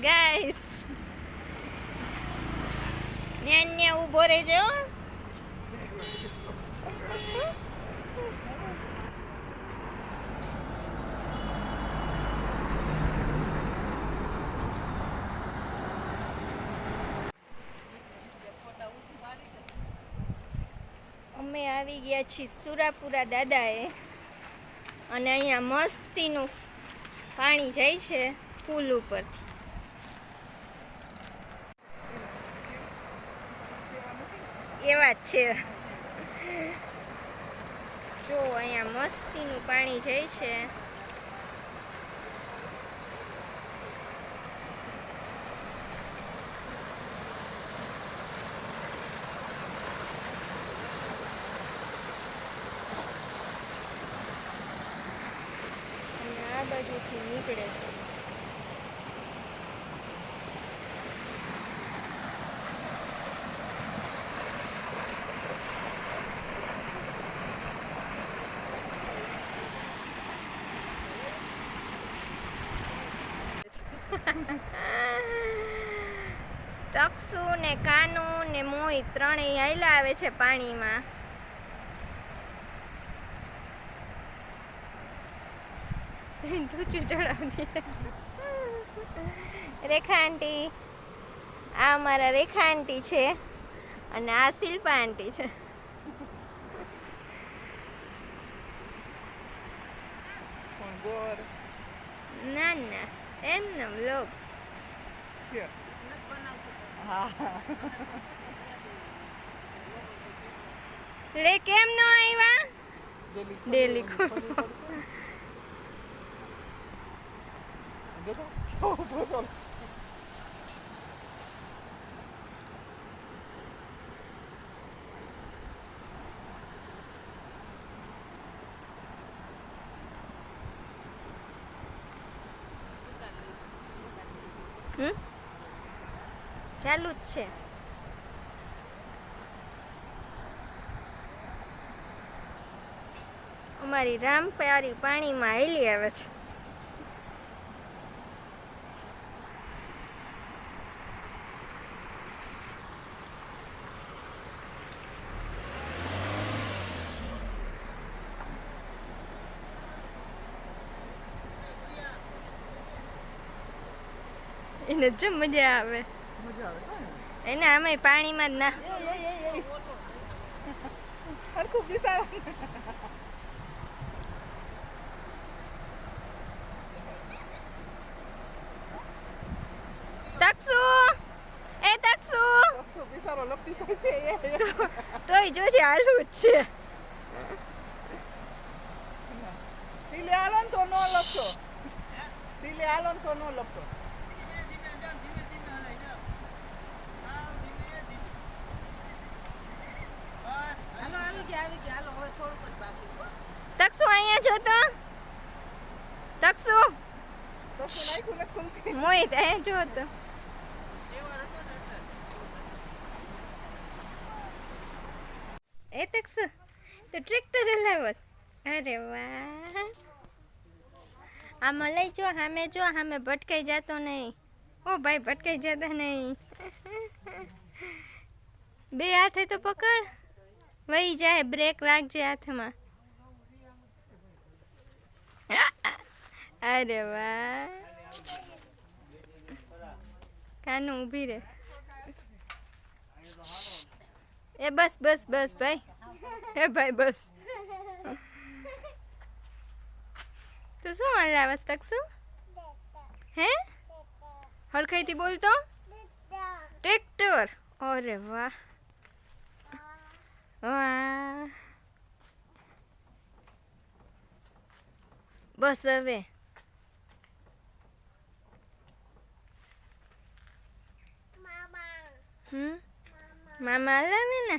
Guys ન્યા ઊભો રહેજો. અમે આવી ગયા છીએ સુરાપુરા દાદાએ અને અહીંયા મસ્તીનું પાણી જાય છે પુલ ઉપરથી. એવા જ છે. જો અહીંયા મસ્તીનું પાણી જાય છે. આ બાજુથી નીકળે છે. તક્ષુ ને કાનુ ને મોહિત ત્રણેય હાલ્યા આવે છે પાણીમાં. ઢૂચું ચડાવતી. રેખા આંટી, આ અમારા રેખા આંટી છે અને આ શિલ્પા આંટી છે. ના ના એમને વ્લોગ લે કેમ ન આવ્યા ડેલી ચાલુ જ છે. અમારી રામપ્યારી પાણીમાં હાલી આવે છે. એને જ મજા આવે. એને આમાં પાણીમાં જ ના તક્ષુ એ તક્ષુ તોય જોજે હાલું જ છે. તિલે હાલો ને તો નો લપતો. તિલે હાલો ને તો નો લપતો. તક્ષુ અહીંયા જો તો. તક્ષુ મોહિત અહીંયા જો તો. એ તક્ષુ તો ટ્રેક્ટર હલાવત. અરે વાહ. આમાં લઈ જો સામે જો સામે ભટકાઈ જતો નહીં. ઓ ભાઈ ભટકાઈ જતા નહીં. બે હાથે તો પકડ. વહી જાય. બ્રેક રાખજે હાથમાં. અરે વાહ. કાનું ઊભી રે. એ બસ બસ બસ ભાઈ. એ ભાઈ બસ. તું શું હલાવસ તક્ષુ? હે હરખાઈથી બોલતો. ટ્રેક્ટર. અરે વાહ વાહ. બસ હવે મામા હલાવે ને.